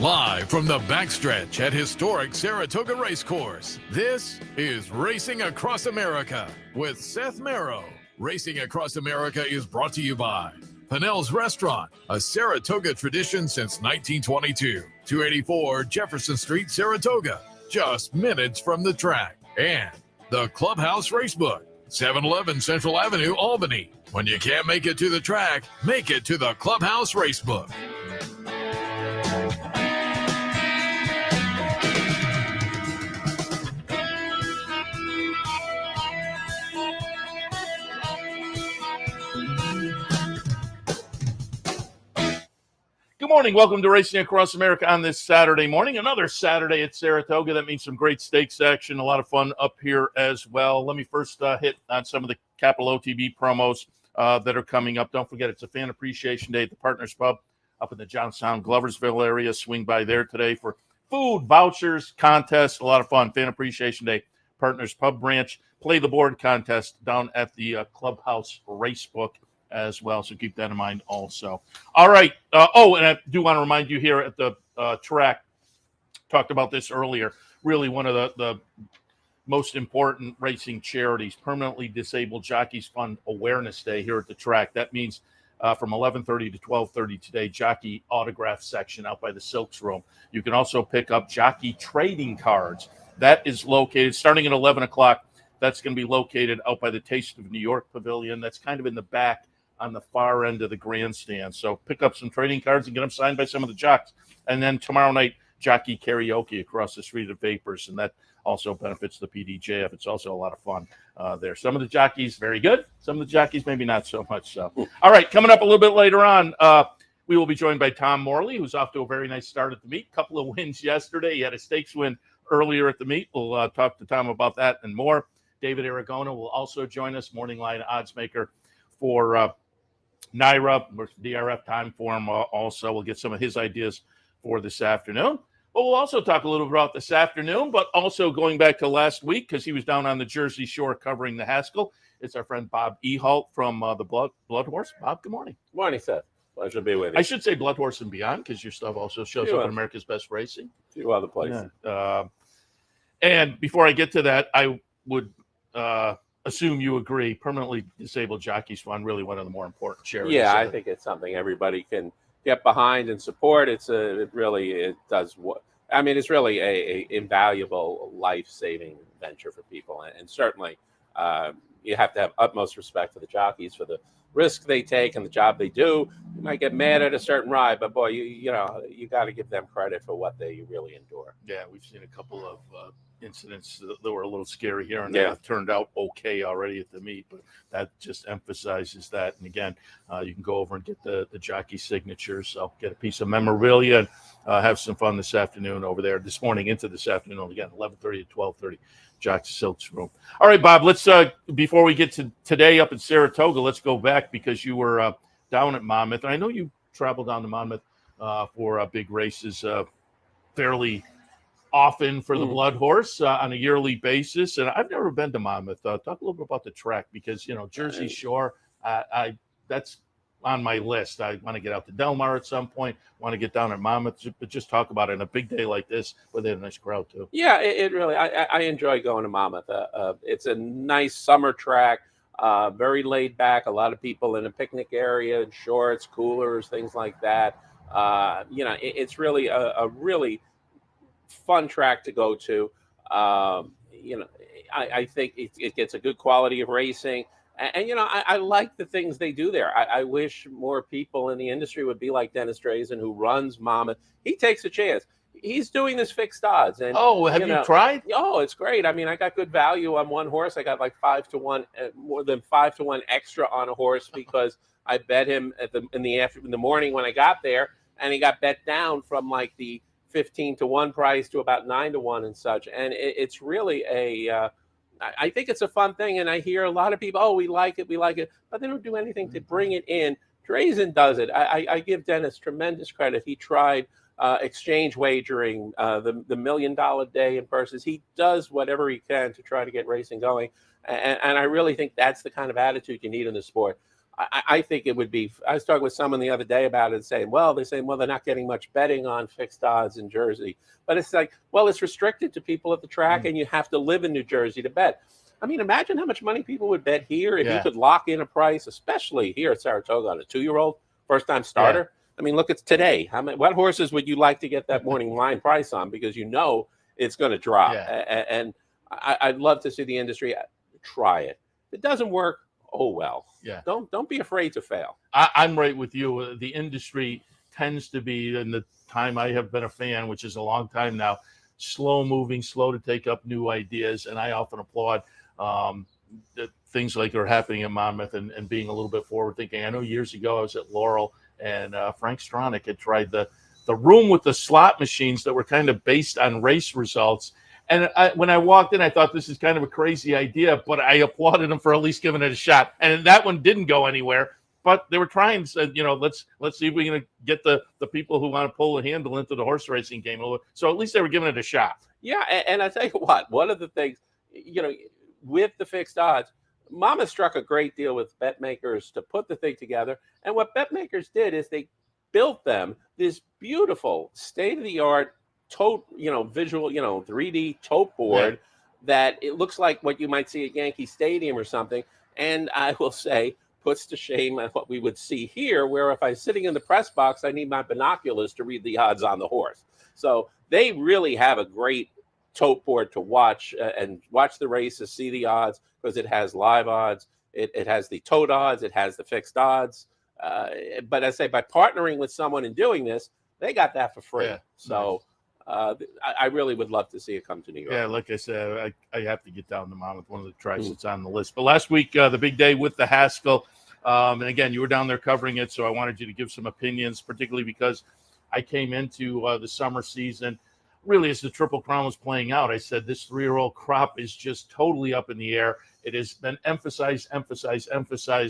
Live from the backstretch at historic Saratoga Race Course, this is Racing Across America with Seth Merrow. Racing Across America is brought to you by Pinnell's Restaurant, a Saratoga tradition since 1922. 284 Jefferson Street, Saratoga, just minutes from the track. And the Clubhouse Racebook, 711 Central Avenue, Albany. When you can't make it to the track, make it to the Clubhouse Racebook. Good morning. Welcome to Racing Across America on this Saturday morning. Another Saturday at Saratoga. That means some great stakes action, a lot of fun up here as well. Let me first hit on some of the Capital OTB promos that are coming up. Don't forget, it's a Fan Appreciation Day at the Partners Pub up in the Johnstown, Gloversville area. Swing by there today for food, vouchers, contests, a lot of fun. Fan Appreciation Day, Partners Pub branch. Play the board contest down at the Clubhouse Racebook as well, so keep that in mind also. All right. And I do want to remind you here at the track, talked about this earlier, really one of the most important racing charities, Permanently Disabled Jockeys Fund Awareness Day here at the track. That means from 11:30 to 12:30 today, jockey autograph section out by the Silks Room. You can also pick up jockey trading cards. That is located starting at 11 o'clock. That's going to be located out by the Taste of New York Pavilion. That's kind of in the back on the far end of the grandstand. So pick up some trading cards and get them signed by some of the jocks. And then tomorrow night, jockey karaoke across the street at Vapors, and that also benefits the PDJF. It's also a lot of fun there. Some of the jockeys, very good. Some of the jockeys, maybe not so much so. All right, coming up a little bit later on, we will be joined by Tom Morley, who's off to a very nice start at the meet. Couple of wins yesterday. He had a stakes win earlier at the meet. We'll talk to Tom about that and more. David Aragona will also join us, morning line odds maker for NYRA, DRF time for him also. We'll get some of his ideas for this afternoon. But we'll also talk a little bit about this afternoon, but also going back to last week because he was down on the Jersey Shore covering the Haskell. It's our friend Bob Ehalt from the Blood Horse. Bob, good morning. Good morning, Seth. Pleasure to be with you. I should say Blood Horse and Beyond because your stuff also shows up in America's Best Racing. Few other places. Yeah. And before I get to that, I would assume you agree, Permanently Disabled Jockeys Fund, really one of the more important charities. Yeah, I think it's something everybody can get behind and support. It's really a invaluable life-saving venture for people, and certainly you have to have utmost respect for the jockeys for the risk they take and the job they do. You might get mad at a certain ride, but boy, you got to give them credit for what they really endure. Yeah, we've seen a couple of incidents that were a little scary here and there. Have turned out okay already at the meet, but that just emphasizes that. And again, you can go over and get the jockey signatures, so get a piece of memorabilia and have some fun this afternoon over there. This morning into this afternoon again, 11:30 to 12:30. Jockey Silks Room. All right, Bob, let's before we get to today up in Saratoga, let's go back because you were down at Monmouth. And I know you travel down to Monmouth for big races fairly often for the Blood Horse on a yearly basis. And I've never been to Monmouth. Talk a little bit about the track because, Jersey Shore, that's on my list. I want to get out to Del Mar at some point, want to get down at Monmouth, but just talk about it on a big day like this where they had a nice crowd too. Yeah, it really, I enjoy going to Monmouth. It's a nice summer track, very laid back, a lot of people in a picnic area, shorts, coolers, things like that. It's really a really fun track to go to. I think it gets a good quality of racing. And I like the things they do there. I wish more people in the industry would be like Dennis Drazen, who runs Monmouth. He takes a chance. He's doing this fixed odds. And have you tried? Oh, it's great. I mean, I got good value on one horse. I got like 5-1, more than 5-1 extra on a horse because I bet him in the morning when I got there, and he got bet down from like the 15-1 price to about 9-1 and such. And it's really I think it's a fun thing, and I hear a lot of people, we like it, but they don't do anything to bring it in. Drazen does it. I give Dennis tremendous credit. He tried exchange wagering, the $1 million day in purses. He does whatever he can to try to get racing going, and I really think that's the kind of attitude you need in the sport. I think it would be. I was talking with someone the other day about it, and saying, well, they're not getting much betting on fixed odds in Jersey, but it's like, well, it's restricted to people at the track, and you have to live in New Jersey to bet. I mean, imagine how much money people would bet here if you could lock in a price, especially here at Saratoga on a 2-year-old first-time starter. I mean, look, it's today. What horses would you like to get that morning line price on, because you know it's going to drop? And I'd love to see the industry try it. If it doesn't work, oh well. Yeah. Don't be afraid to fail. I'm right with you. The industry tends to be, in the time I have been a fan, which is a long time now, slow moving, slow to take up new ideas, and I often applaud things like are happening in Monmouth and being a little bit forward thinking. I know years ago I was at Laurel, and Frank Stronach had tried the room with the slot machines that were kind of based on race results. And when I walked in, I thought this is kind of a crazy idea, but I applauded him for at least giving it a shot. And that one didn't go anywhere, but they were trying. Said, let's see if we can get the people who want to pull the handle into the horse racing game. So at least they were giving it a shot. Yeah, and I tell you what, one of the things, with the fixed odds, Mama struck a great deal with bet makers to put the thing together. And what bet makers did is they built them this beautiful state-of-the-art tote, visual, 3D tote board that it looks like what you might see at Yankee Stadium or something. And I will say, puts to shame what we would see here, where if I'm sitting in the press box, I need my binoculars to read the odds on the horse. So they really have a great tote board to watch and watch the races, see the odds, because it has live odds. It has the tote odds. It has the fixed odds. But I say, by partnering with someone and doing this, they got that for free. So I really would love to see it come to New York. Yeah, like I said, I have to get down to Monmouth, one of the tracks that's on the list. But last week, the big day with the Haskell, and again, you were down there covering it, so I wanted you to give some opinions, particularly because I came into the summer season really as the Triple Crown was playing out. I said this 3-year-old crop is just totally up in the air. It has been emphasized,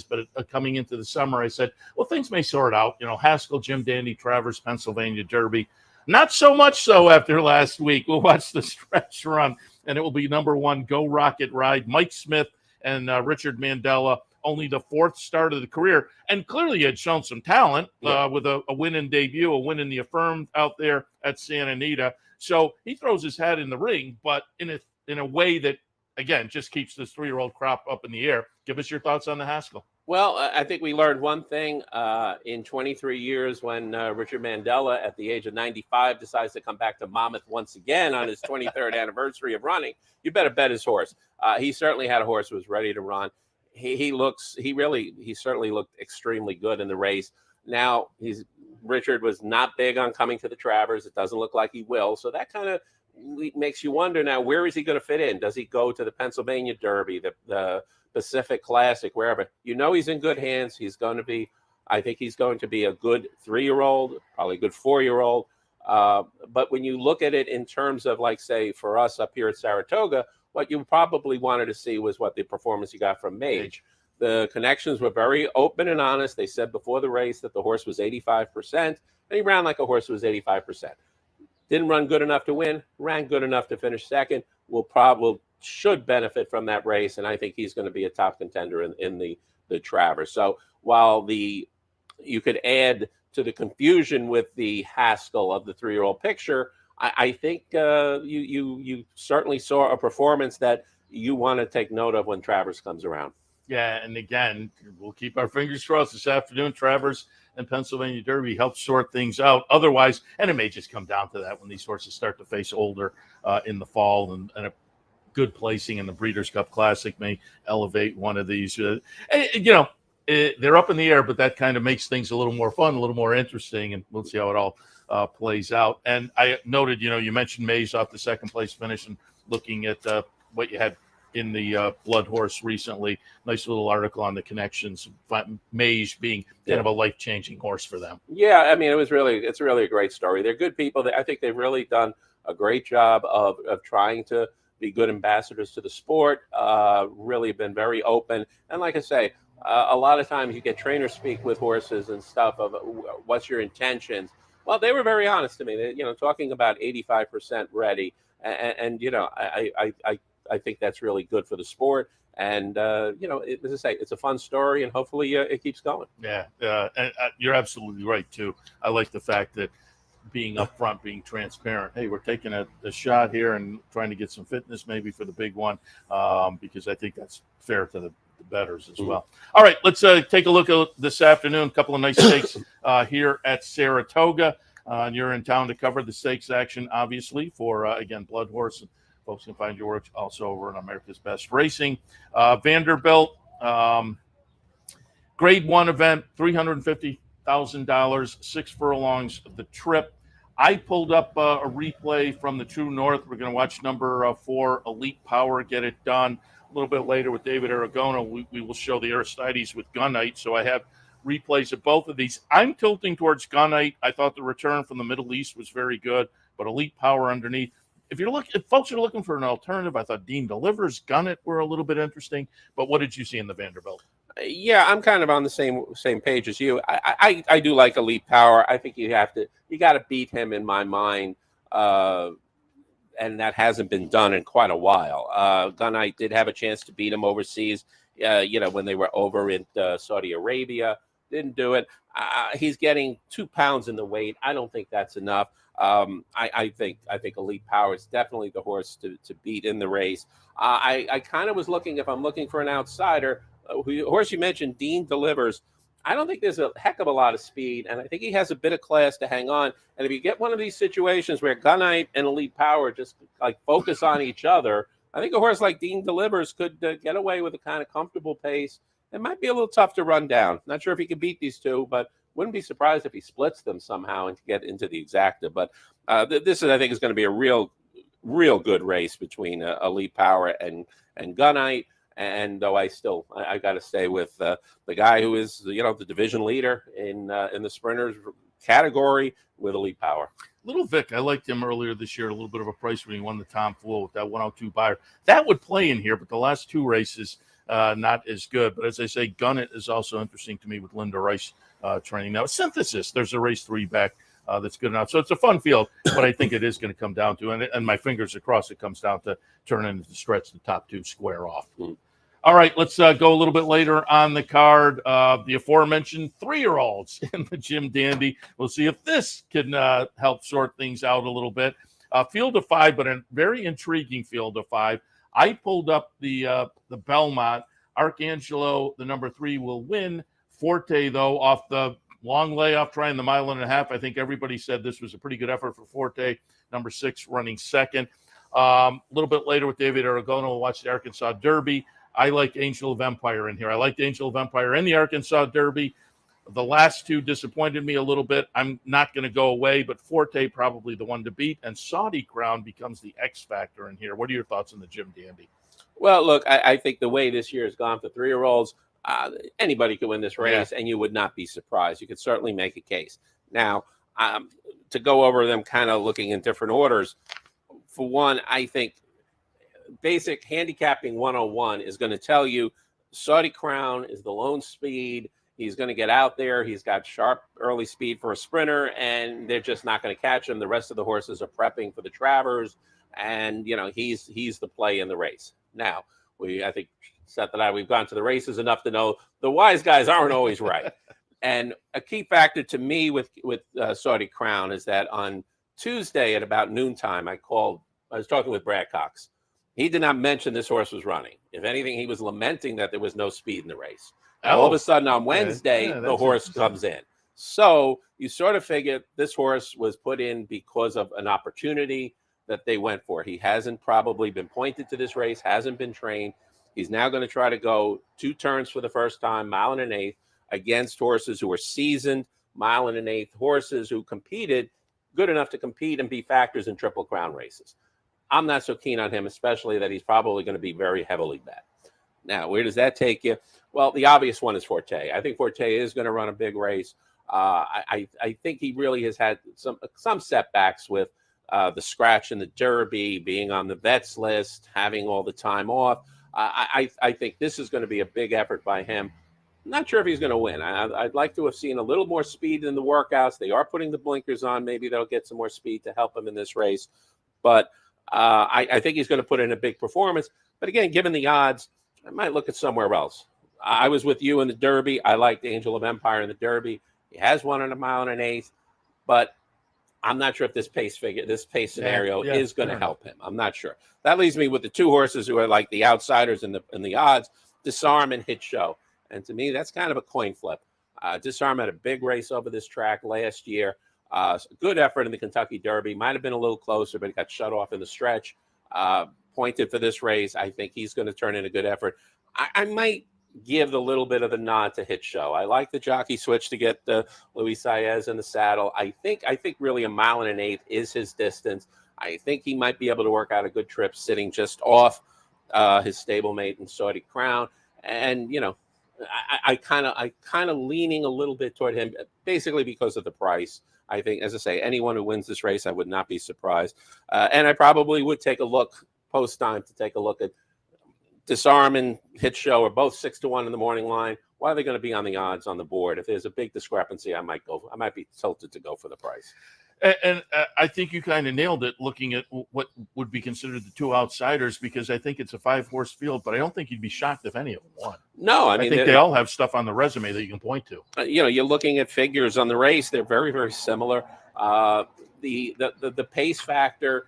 but coming into the summer, I said, well, things may sort out. Haskell, Jim Dandy, Travers, Pennsylvania Derby. Not so much so after last week. We'll watch the stretch run, and it will be number 1, Go Rocket Ride, Mike Smith and Richard Mandela, only the 4th start of the career. And clearly he had shown some talent with a win in debut, a win in the Affirmed out there at Santa Anita. So he throws his hat in the ring, but in a way that, again, just keeps this 3-year-old crop up in the air. Give us your thoughts on the Haskell. Well, I think we learned one thing in 23 years when Richard Mandela, at the age of 95, decides to come back to Monmouth once again on his 23rd anniversary of running. You better bet his horse. He certainly had a horse who was ready to run. He certainly looked extremely good in the race. Now, Richard was not big on coming to the Travers. It doesn't look like he will. So that kind of makes you wonder now, where is he going to fit in? Does he go to the Pennsylvania Derby, the Pacific Classic, wherever? He's in good hands. I think he's going to be a good 3-year-old, probably a good 4-year-old. But when you look at it in terms of, like, say, for us up here at Saratoga, what you probably wanted to see was what the performance you got from Mage. The connections were very open and honest. They said before the race that the horse was 85%, and he ran like a horse who was 85%. Didn't run good enough to win, ran good enough to finish second. Should benefit from that race, and I think he's going to be a top contender in the Travers. So while you could add to the confusion with the Haskell of the 3-year-old picture, I think you certainly saw a performance that you want to take note of when Travers comes around. Yeah, and again, we'll keep our fingers crossed this afternoon. Travers and Pennsylvania Derby help sort things out. Otherwise, and it may just come down to that when these horses start to face older in the fall, and a good placing in the Breeders' Cup Classic may elevate one of these. They're up in the air, but that kind of makes things a little more fun, a little more interesting, and we'll see how it all plays out. And I noted, you mentioned Mays off the second place finish, and looking at what you had in the Blood Horse recently. Nice little article on the connections, Mays being kind of a life-changing horse for them. Yeah, I mean, it's really a great story. They're good people. I think they've really done a great job of trying to be good ambassadors to the sport, really been very open. And like I say, a lot of times you get trainers speak with horses and stuff of what's your intentions. Well, they were very honest to me. They, talking about 85% ready. And I think that's really good for the sport. And, as I say, it's a fun story, and hopefully it keeps going. Yeah, and you're absolutely right, too. I like the fact that being upfront, being transparent. Hey, we're taking a shot here and trying to get some fitness maybe for the big one, because I think that's fair to the bettors as well. All right, let's take a look at this afternoon. A couple of nice stakes here at Saratoga. And you're in town to cover the stakes action, obviously, for, again, Blood Horse. Folks can find your work also over on America's Best Racing. Vanderbilt, Grade 1 event, $350,000, 6 furlongs of the trip. I pulled up a replay from the True North. We're going to watch number 4, Elite Power, get it done. A little bit later with David Aragona, we will show the Aristides with Gunite. So I have replays of both of these. I'm tilting towards Gunite. I thought the return from the Middle East was very good, but Elite Power underneath. If folks are looking for an alternative, I thought Dean Delivers, Gunite were a little bit interesting. But what did you see in the Vanderbilt? Yeah, I'm kind of on the same page as you. I do like Elite Power. I think you got to beat him in my mind, and that hasn't been done in quite a while. Gunite did have a chance to beat him overseas, when they were over in Saudi Arabia. Didn't do it. He's getting 2 pounds in the weight. I don't think that's enough. I think Elite Power is definitely the horse to beat in the race. I kind of was looking, if I'm looking for an outsider, horse you mentioned, Dean Delivers. I don't think there's a heck of a lot of speed, and I think he has a bit of class to hang on. And if you get one of these situations where Gunite and Elite Power just like focus on each other, I think a horse like Dean Delivers could get away with a kind of comfortable pace. It might be a little tough to run down. Not sure if he can beat these two, but wouldn't be surprised if he splits them somehow and to get into the exacta. But this I think, is going to be a real good race between Elite Power and Gunite. And though I got to stay with the guy who is the division leader in the sprinters category with Elite Power. Little Vic, I liked him earlier this year. A little bit of a price when he won the Tom Fool with that 102 buyer. That would play in here, but the last 2 races not as good. But as I say, Gunite is also interesting to me with Linda Rice training now. Synthesis, there's a race 3 back that's good enough. So it's a fun field, but I think it is going to come down to, and my fingers across, it comes down to turning to stretch the top 2 square off. All right, let's go a little bit later on the card. The aforementioned 3-year-olds in the Jim Dandy. We'll see if this can help sort things out a little bit. Field of 5, but a very intriguing field of 5. I pulled up the Belmont. Arcangelo, the number 3, will win. Forte, though, off the long layoff, trying the 1.5 miles. I think everybody said this was a pretty good effort for Forte. Number 6 running second. A little bit later with David Aragon, we'll watch the Arkansas Derby. I like Angel of Empire in here. I liked Angel of Empire in the Arkansas Derby. The last 2 disappointed me a little bit. I'm not going to go away, but Forte probably the one to beat. And Saudi Crown becomes the X factor in here. What are your thoughts on the Jim Dandy? Well, look, I think the way this year has gone for 3-year-olds, anybody could win this race, and you would not be surprised. You could certainly make a case. Now, to go over them kind of looking in different orders, for one, I think basic handicapping 101 is going to tell you Saudi Crown is the lone speed. He's going to get out there. He's got sharp early speed for a sprinter, and they're just not going to catch him. The rest of the horses are prepping for the Travers, and he's the play in the race. Now, I think Seth and I, we've gone to the races enough to know the wise guys aren't always right. And a key factor to me with Saudi Crown is that on Tuesday at about noontime, I was talking with Brad Cox. He did not mention this horse was running. If anything, he was lamenting that there was no speed in the race. All of a sudden on Wednesday, the horse comes in. So you sort of figure this horse was put in because of an opportunity that they went for. He hasn't probably been pointed to this race, hasn't been trained. He's now going to try to go 2 turns for the first time, 1 1/8 miles, against horses who are seasoned 1 1/8 miles horses who competed, good enough to compete and be factors in Triple Crown races. I'm not so keen on him, especially that he's probably going to be very heavily bet. Now, where does that take you? Well, the obvious one is Forte. I think Forte is going to run a big race. I think he really has had some setbacks with the scratch in the Derby, being on the vets list, having all the time off. I think this is going to be a big effort by him. I'm not sure if he's going to win. I'd like to have seen a little more speed in the workouts. They are putting the blinkers on. Maybe they'll get some more speed to help him in this race. But I think he's going to put in a big performance. But again, given the odds, I might look at somewhere else. I was with you in the Derby. I liked Angel of Empire in the Derby. He has won in a mile and an eighth, but I'm not sure if this pace scenario is going to help him. I'm not sure. That leaves me with the two horses who are like the outsiders in the odds, Disarm and Hit Show. And to me, that's kind of a coin flip. Disarm had a big race over this track last year. Good effort in the Kentucky Derby. Might have been a little closer, but it got shut off in the stretch. Pointed for this race. I think he's going to turn in a good effort. I might give the little bit of the nod to Hit Show. I like the jockey switch to get Luis Saez in the saddle. I think really a mile and an eighth is his distance. I think he might be able to work out a good trip sitting just off his stablemate in Saudi Crown. And, you know, I kind of leaning a little bit toward him, basically because of the price. I think, as I say, anyone who wins this race, I would not be surprised. And I probably would take a look post-time to take a look at Disarm and Hit Show are both 6-1 in the morning line. Why are they going to be on the odds on the board? If there's a big discrepancy, I might be tilted to go for the price. And I think you kind of nailed it looking at what would be considered the two outsiders, because I think it's a 5-horse field, but I don't think you'd be shocked if any of them won. No, I mean, think they all have stuff on the resume that you can point to. You know, you're looking at figures on the race. They're very, very similar. The pace factor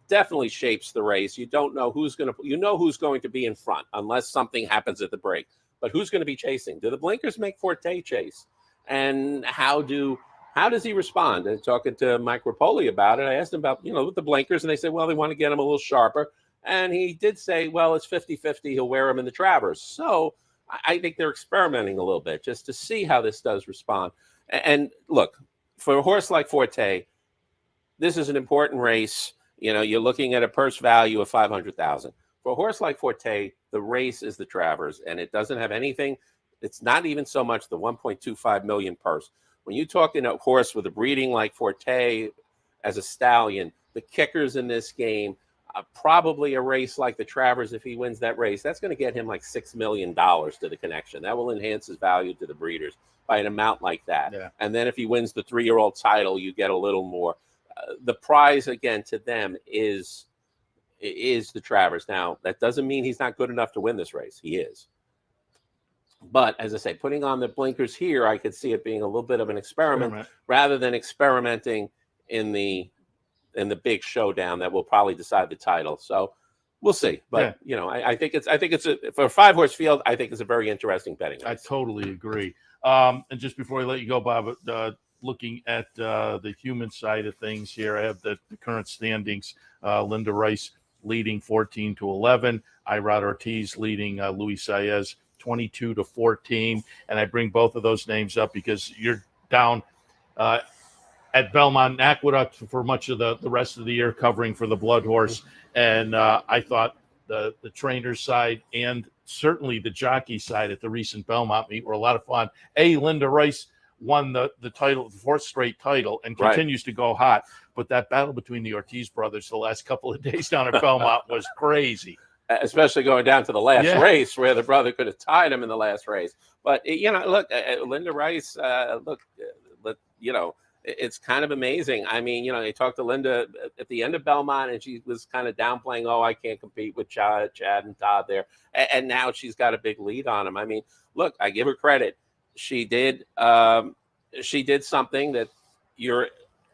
definitely shapes the race. You don't know who's going to be in front unless something happens at the break. But who's going to be chasing? Do the blinkers make Forte chase? And how does he respond? And talking to Mike Rapoli about it, I asked him about, with the blinkers, and they said, well, they want to get him a little sharper. And he did say, well, it's 50-50. He'll wear them in the Travers. So I think they're experimenting a little bit just to see how this does respond. And look, for a horse like Forte, this is an important race. You're looking at a purse value of $500,000. For a horse like Forte, the race is the Travers, and it doesn't have anything. It's not even so much the $1.25 million purse. When you talk in a horse with a breeding like Forte as a stallion, the kickers in this game, probably a race like the Travers, if he wins that race, that's going to get him like $6 million to the connection. That will enhance his value to the breeders by an amount like that. Yeah. And then if he wins the 3-year-old title, you get a little more. The prize, again, to them is the Travers. Now, that doesn't mean he's not good enough to win this race. He is. But, as I say, putting on the blinkers here, I could see it being a little bit of an experiment rather than experimenting in the big showdown that will probably decide the title. So we'll see. But, I think it's for a 5-horse field, I think it's a very interesting betting race. I totally agree. And just before I let you go, Bob, looking at the human side of things here, I have the current standings. Linda Rice leading 14-11. Irad Ortiz leading Luis Saez 22-14. And I bring both of those names up because you're down at Belmont and Aqueduct for much of the rest of the year covering for the Blood Horse. And I thought the trainer side and certainly the jockey side at the recent Belmont meet were a lot of fun. Linda Rice won the title, the 4th straight title, and continues to go hot. But that battle between the Ortiz brothers the last couple of days down at Belmont was crazy. Especially going down to the last race where the brother could have tied him in the last race. But, look, Linda Rice, it's kind of amazing. I mean, they talked to Linda at the end of Belmont, and she was kind of downplaying, I can't compete with Chad and Todd there. And now she's got a big lead on him. I mean, look, I give her credit. She did something that you're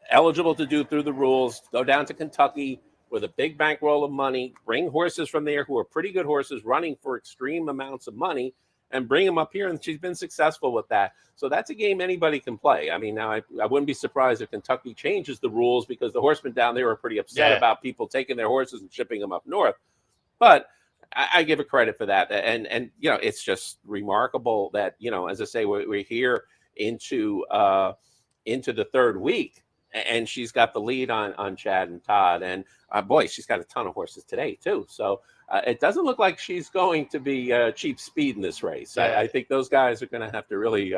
eligible to do through the rules. Go down to Kentucky with a big bankroll of money, bring horses from there who are pretty good horses running for extreme amounts of money, and bring them up here. And she's been successful with that. So that's a game anybody can play. I mean, now I wouldn't be surprised if Kentucky changes the rules because the horsemen down there are pretty upset about people taking their horses and shipping them up north. But I give her credit for that. And it's just remarkable that, as I say, we're here into the third week, and she's got the lead on Chad and Todd. And boy, she's got a ton of horses today too. So it doesn't look like she's going to be cheap speed in this race. I think those guys are going to have to really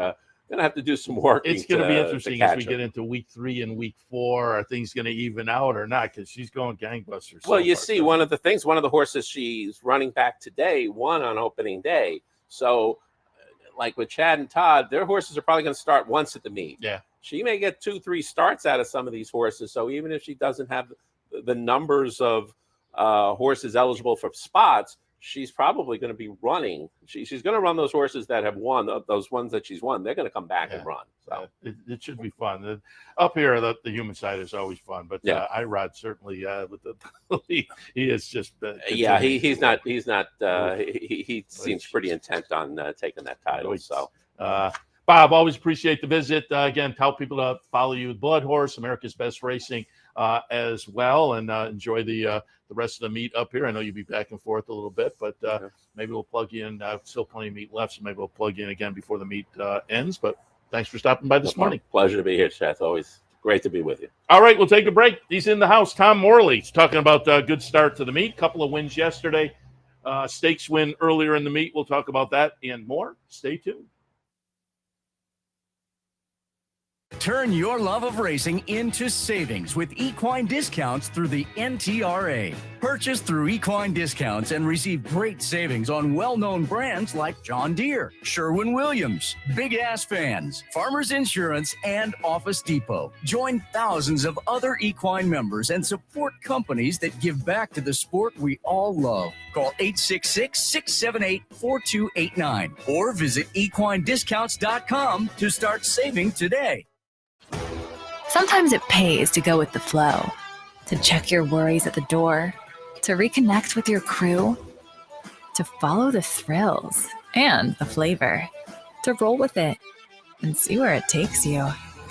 do some work. It's going to be interesting as we get into week 3 and week 4. Are things going to even out or not? Because she's going gangbusters. Well, you see, one of the horses she's running back today won on opening day. So, like with Chad and Todd, their horses are probably going to start once at the meet. Yeah. She may get 2-3 starts out of some of these horses. So even if she doesn't have the numbers of horses eligible for spots, she's probably going to be running. She's going to run those horses that have won, those ones that she's won. They're going to come back and run. So it should be fun. Up here, the human side is always fun, but Irod certainly with he is just he seems pretty intent on taking that title. So Bob, always appreciate the visit. Again, tell people to follow you with Blood Horse, America's Best Racing, as well, and enjoy the rest of the meet up here. I know you'll be back and forth a little bit, but maybe we'll plug you in. Still plenty of meet left, so maybe we'll plug you in again before the meet ends. But thanks for stopping by this morning. Pleasure to be here, Seth. Always great to be with you. All right, we'll take a break. He's in the house. Tom Morley. He's talking about a good start to the meet. Couple of wins yesterday. Stakes win earlier in the meet. We'll talk about that and more. Stay tuned. Turn your love of racing into savings with equine discounts through the NTRA. Purchase through equine discounts and receive great savings on well-known brands like John Deere, Sherwin-Williams, Big Ass Fans, Farmers Insurance, and Office Depot. Join thousands of other equine members and support companies that give back to the sport we all love. Call 866-678-4289 or visit equinediscounts.com to start saving today. Sometimes it pays to go with the flow, to check your worries at the door, to reconnect with your crew, to follow the thrills and the flavor, to roll with it and see where it takes you,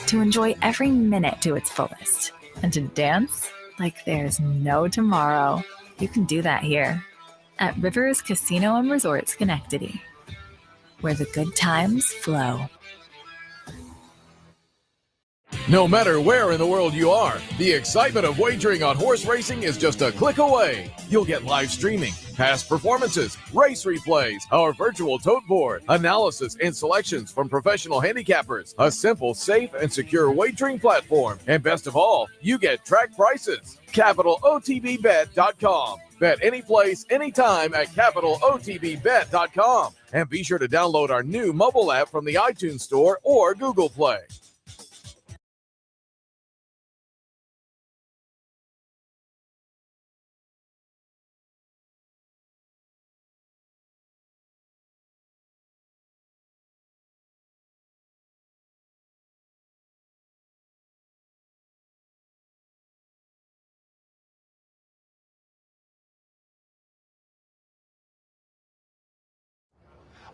to enjoy every minute to its fullest, and to dance like there's no tomorrow. You can do that here at Rivers Casino and Resort Schenectady, where the good times flow. No matter where in the world you are, the excitement of wagering on horse racing is just a click away. You'll get live streaming, past performances, race replays, our virtual tote board, analysis and selections from professional handicappers, a simple, safe, and secure wagering platform, and best of all, you get track prices. CapitalOTBBet.com. Bet any place, anytime at CapitalOTBBet.com. And be sure to download our new mobile app from the iTunes Store or Google Play.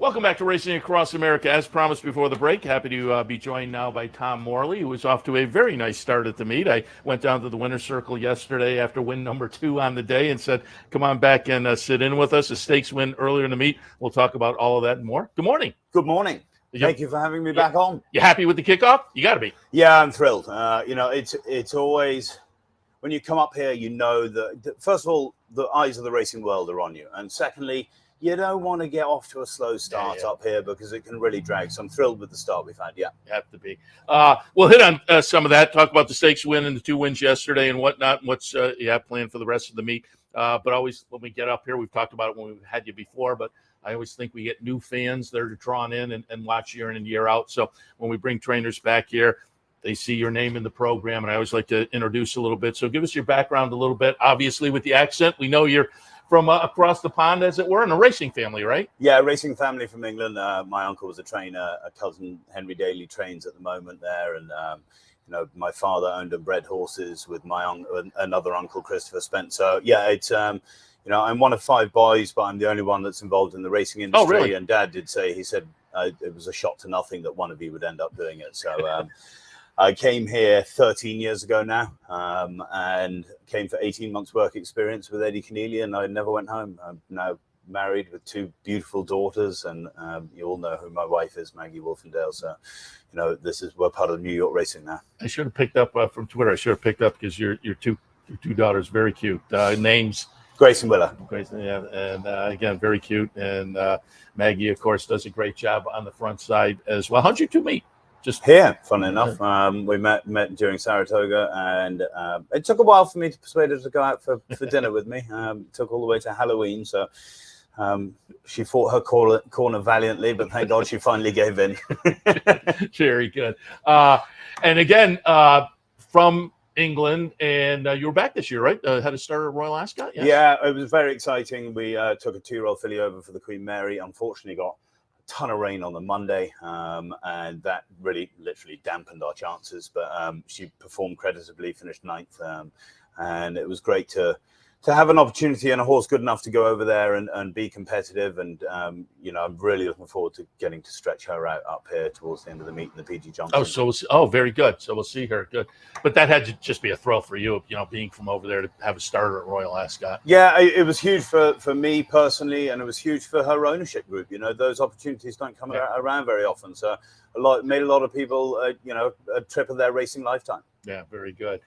Welcome back to Racing Across America. As promised before the break, happy to be joined now by Tom Morley, who was off to a very nice start at the meet. I went down to the winner's circle yesterday after win number 2 on the day and said, come on back and sit in with us. A stakes win earlier in the meet. We'll talk about all of that and more. Good morning. Good morning. Thank you for having me back on. You happy with the kickoff? You got to be. Yeah, I'm thrilled. It's always, when you come up here, you know that, first of all, the eyes of the racing world are on you. And secondly, you don't want to get off to a slow start up here because it can really drag. So I'm thrilled with the start we've had. Yeah. You have to be. We'll hit on some of that, talk about the stakes win and the 2 wins yesterday and whatnot, and what's you have planned for the rest of the meet. But always when we get up here, we've talked about it when we've had you before, but I always think we get new fans that are drawn in and watch year in and year out. So when we bring trainers back here, they see your name in the program, and I always like to introduce a little bit. So give us your background a little bit. Obviously, with the accent, we know you're from across the pond, as it were, in a racing family, right? Yeah, racing family from England. My uncle was a trainer. A cousin, Henry Daly, trains at the moment there. And, my father owned and bred horses with my another uncle, Christopher Spencer. Yeah, it's, I'm one of 5 boys, but I'm the only one that's involved in the racing industry. Oh, really? And Dad did say, he said it was a shot to nothing that one of you would end up doing it. So I came here 13 years ago now, and came for 18 months work experience with Eddie Keneally, and I never went home. I'm now married with 2 beautiful daughters, and you all know who my wife is, Maggie Wolfendale. So, we're part of New York racing now. I should have picked up from Twitter. I should have picked up because your two daughters, very cute names. Grace and Willa. Grace, yeah, and again, very cute. And Maggie, of course, does a great job on the front side as well. How'd you 2 meet? Just here, funnily enough. We met during Saratoga, and it took a while for me to persuade her to go out for dinner with me. Took all the way to Halloween, so she fought her corner valiantly, but thank God she finally gave in. Very good. And again, from England, and you were back this year, right? Had a start at Royal Ascot. Yes? Yeah, it was very exciting. We took a 2-year-old filly over for the Queen Mary. Unfortunately, got a ton of rain on the Monday, and that really literally dampened our chances. But she performed creditably, finished 9th, and it was great to have an opportunity and a horse good enough to go over there and be competitive. And, I'm really looking forward to getting to stretch her out up here towards the end of the meet in the PG Johnson. Very good. So we'll see her. Good. But that had to just be a thrill for you, being from over there to have a starter at Royal Ascot. Yeah, it was huge for me personally, and it was huge for her ownership group. Those opportunities don't come around very often. So made a lot of people, a trip of their racing lifetime. Yeah, very good.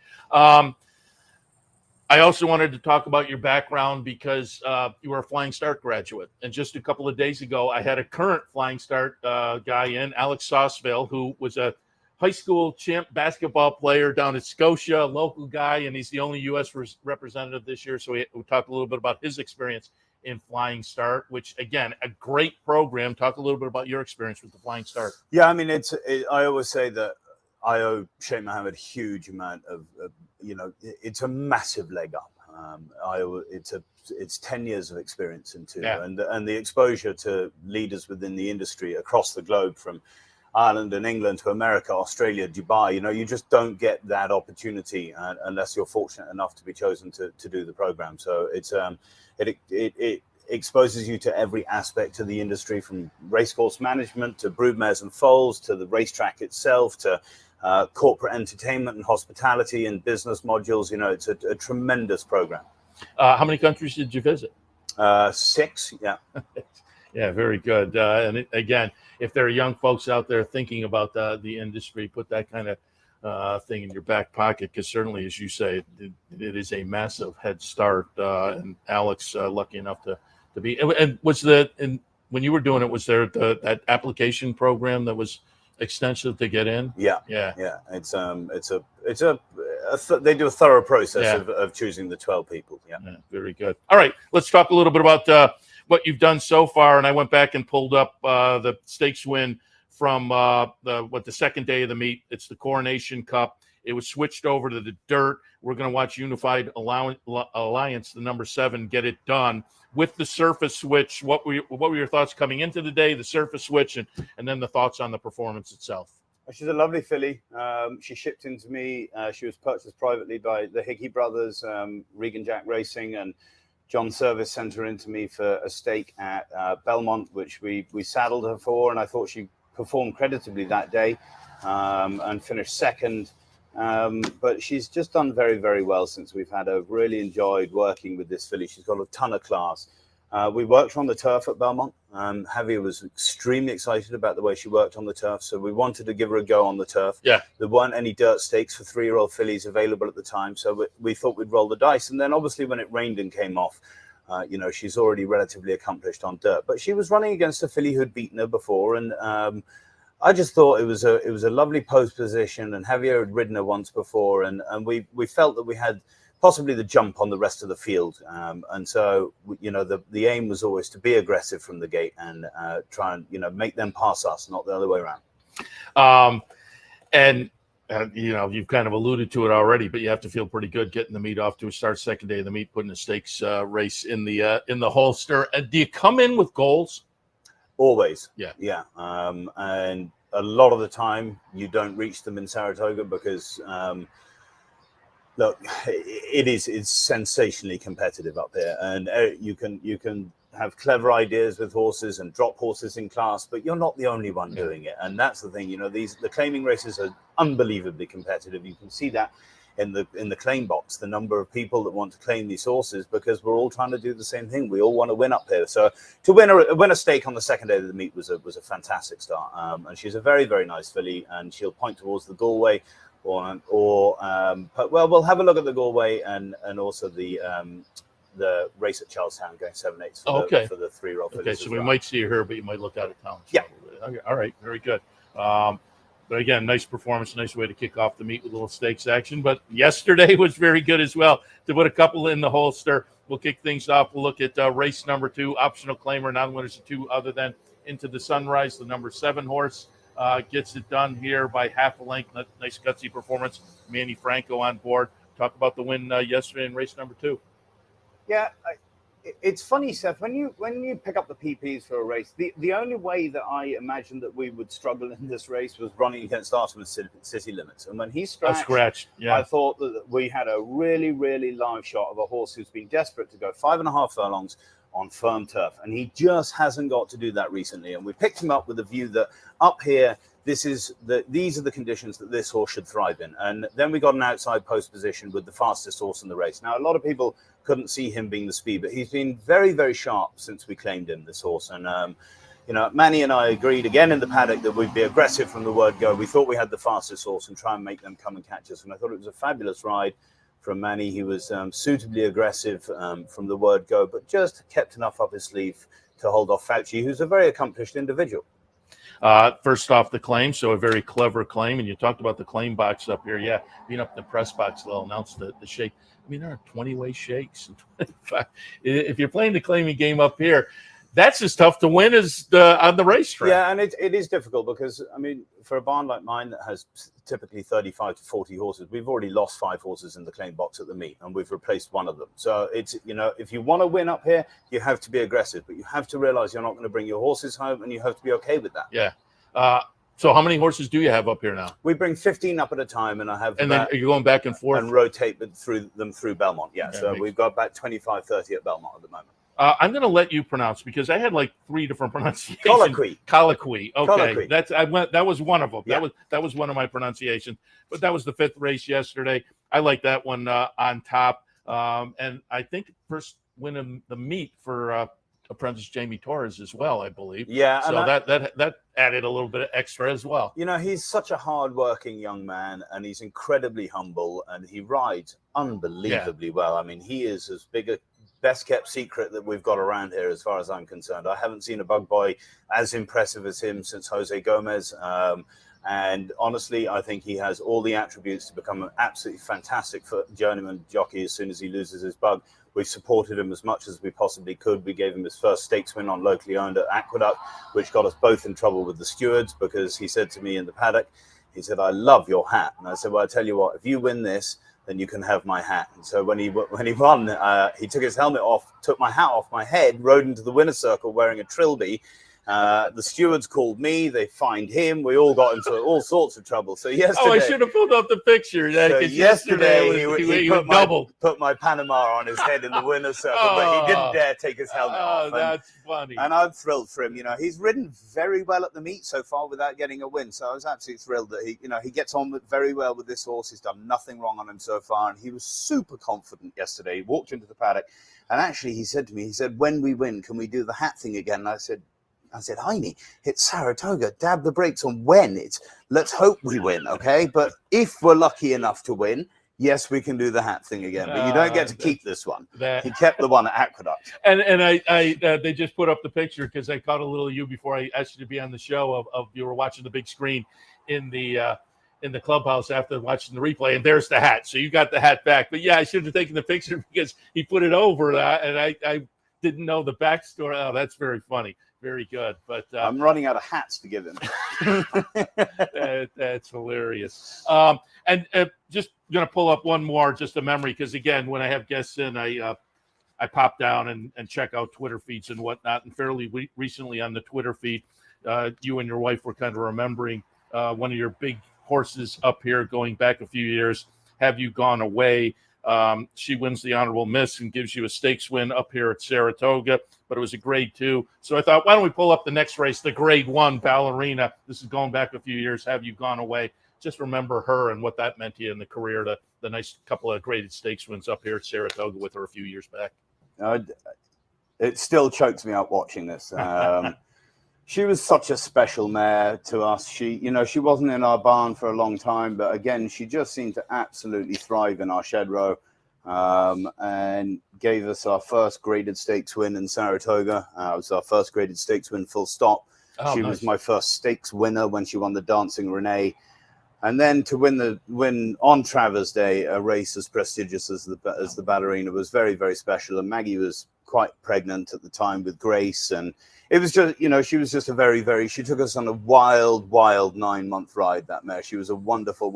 I also wanted to talk about your background because you were a Flying Start graduate. And just a couple of days ago, I had a current Flying Start guy in, Alex Sauceville, who was a high school champ basketball player down at Scotia, a local guy, and he's the only U.S. representative this year. So we talked a little bit about his experience in Flying Start, which, again, a great program. Talk a little bit about your experience with the Flying Start. Yeah, I mean, I always say that I owe Sheikh Mohammed a huge amount of it's a massive leg up. It's 10 years of experience into, and the exposure to leaders within the industry across the globe, from Ireland and England to America, Australia, Dubai. You just don't get that opportunity unless you're fortunate enough to be chosen to do the program. So it exposes you to every aspect of the industry, from racecourse management to broodmares and foals to the racetrack itself to corporate entertainment and hospitality and business modules. It's a tremendous program. How many countries did you visit? 6. Yeah. Yeah, very good. And again, if there are young folks out there thinking about the industry, put that kind of thing in your back pocket, because certainly, as you say, it is a massive head start. And Alex, lucky enough to be. And when you were doing it, was there that application program that was extensive to get in? Yeah. It's they do a thorough process of choosing the 12 people. Yeah, very good. All right, let's talk a little bit about what you've done so far. And I went back and pulled up the stakes win from the second day of the meet. It's the Coronation Cup. It was switched over to the dirt. We're going to watch Unified Alliance, the number 7, get it done with the surface switch. What were your thoughts coming into the day, the surface switch, and then the thoughts on the performance itself? She's a lovely filly. She shipped into me. She was purchased privately by the Hickey brothers, Regan Jack Racing, and John Service sent her into me for a stake at Belmont, which we saddled her for, and I thought she performed creditably that day and finished second. But she's just done very, very well since we've had her. Really enjoyed working with this filly. She's got a ton of class. We worked on the turf at Belmont. Javier was extremely excited about the way she worked on the turf, so we wanted to give her a go on the turf. Yeah. There weren't any dirt stakes for 3-year-old fillies available at the time, so we thought we'd roll the dice. And then obviously when it rained and came off, she's already relatively accomplished on dirt. But she was running against a filly who'd beaten her before, and I just thought it was a lovely post position, and Javier had ridden her once before, and we felt that we had possibly the jump on the rest of the field, and so the aim was always to be aggressive from the gate and try and make them pass us, not the other way around. You've kind of alluded to it already, but you have to feel pretty good getting the meet off to a start, second day of the meet, putting a stakes race in the holster. And do you come in with goals? Always. Yeah. And a lot of the time you don't reach them in Saratoga because look, it's sensationally competitive up here, and you can have clever ideas with horses and drop horses in class, but you're not the only one doing it. And that's the thing, the claiming races are unbelievably competitive. You can see that in the claim box, the number of people that want to claim these horses, because we're all trying to do the same thing. We all want to win up here. So to win a stake on the second day of the meet was a fantastic start. And she's a very, very nice filly, and she'll point towards the Galway, but we'll have a look at the Galway and also the race at Charlestown going 7/8 for the 3-year-old. Okay, so we might see her, but you might look out of town. Yeah. Okay, all right, very good. But again, nice performance, nice way to kick off the meet with a little stakes action. But yesterday was very good as well to put a couple in the holster. We'll kick things off. We'll look at race number 2, optional claimer, non-winners of 2 other than Into the Sunrise, the number 7 horse. gets it done here by half a length. Nice gutsy performance. Manny Franco on board. Talk about the win yesterday in race number 2. Yeah, it's funny, Seth, when you pick up the PPs for a race, the only way that I imagined that we would struggle in this race was running against Arsenal City Limits. And when he scratched, yeah. I thought that we had a really, really live shot of a horse who's been desperate to go 5.5 furlongs on firm turf. And he just hasn't got to do that recently. And we picked him up with the view that up here, these are the conditions that this horse should thrive in. And then we got an outside post position with the fastest horse in the race. Now, a lot of people couldn't see him being the speed, but he's been very, very sharp since we claimed him, this horse. And, Manny and I agreed again in the paddock that we'd be aggressive from the word go. We thought we had the fastest horse and try and make them come and catch us. And I thought it was a fabulous ride from Manny. He was suitably aggressive from the word go, but just kept enough up his sleeve to hold off Fauci, who's a very accomplished individual. First off, the claim, so a very clever claim. And you talked about the claim box up here. Yeah, being up in the press box, they'll announce the shake. I mean, there are 20-way shakes. If you're playing the claiming game up here, that's as tough to win as on the racetrack. Yeah, and it is difficult because, I mean, for a barn like mine that has typically 35 to 40 horses, we've already lost 5 horses in the claim box at the meet, and we've replaced one of them. So it's, if you want to win up here, you have to be aggressive, but you have to realize you're not going to bring your horses home, and you have to be okay with that. Yeah. So how many horses do you have up here now? We bring 15 up at a time, and I have. And then you're going back and forth? And rotate them through Belmont, yeah. So we've got about 25, 30 at Belmont at the moment. I'm going to let you pronounce because I had like 3 different pronunciations. Colloquy. Okay, Colloquy. That was one of them. Yeah. That was one of my pronunciations. But that was the 5th race yesterday. I like that one on top. And I think first win in the meet for apprentice Jamie Torres as well, I believe. Yeah. So that added a little bit of extra as well. He's such a hardworking young man, and he's incredibly humble, and he rides unbelievably well. I mean, he is as big a best kept secret that we've got around here as far as I'm concerned. I haven't seen a bug boy as impressive as him since Jose Gomez. And honestly, I think he has all the attributes to become an absolutely fantastic journeyman jockey as soon as he loses his bug. We supported him as much as we possibly could. We gave him his first stakes win on locally owned at Aqueduct, which got us both in trouble with the stewards because he said to me in the paddock, he said, "I love your hat." And I said, "Well, I tell you what, if you win this, then you can have my hat." And so when he won, he took his helmet off, took my hat off my head, rode into the winner's circle wearing a trilby. The stewards called me, they fined him. We all got into all sorts of trouble. So yesterday, I should have pulled up the picture. So yesterday he doubled. Put my Panama on his head in the winner's circle, but he didn't dare take his helmet off. That's funny. And I'm thrilled for him. He's ridden very well at the meet so far without getting a win. So I was absolutely thrilled that he gets on very well with this horse. He's done nothing wrong on him so far, and he was super confident yesterday. He walked into the paddock, and actually he said to me, "When we win, can we do the hat thing again?" And I said, Heine, it's Saratoga. Dab the brakes on when. Let's hope we win, okay? But if we're lucky enough to win, yes, we can do the hat thing again. But you don't get to keep this one. He kept the one at Aqueduct. And they just put up the picture because I caught a little of you before I asked you to be on the show of you were watching the big screen in the clubhouse after watching the replay, and there's the hat. So you got the hat back. But yeah, I should have taken the picture because he put it over that, and I didn't know the backstory. Oh, that's very funny. Very good. But I'm running out of hats to give him. That's hilarious. And just going to pull up one more, just a memory, because again, when I have guests in, I pop down and check out Twitter feeds and whatnot. And fairly recently on the Twitter feed, you and your wife were kind of remembering one of your big horses up here going back a few years. Have You Gone Away? She wins the honorable miss and gives you a stakes win up here at Saratoga, but it was a grade 2. So I thought, why don't we pull up the next race, the grade 1 Ballerina. This is going back a few years. Have You Gone Away? Just remember her and what that meant to you in the career, the nice couple of graded stakes wins up here at Saratoga with her a few years back. It still chokes me up watching this. She was such a special mare to us. She wasn't in our barn for a long time, but again, she just seemed to absolutely thrive in our shed row, and gave us our first graded stakes win in Saratoga. It was our first graded stakes win, full stop. She was my first stakes winner when she won the Dancing Renee. And then to win on Travers Day, a race as prestigious as the Ballerina was very, very special. And Maggie was quite pregnant at the time with Grace, and it was just, she was just a she took us on a wild 9-month ride, that mare. She was a wonderful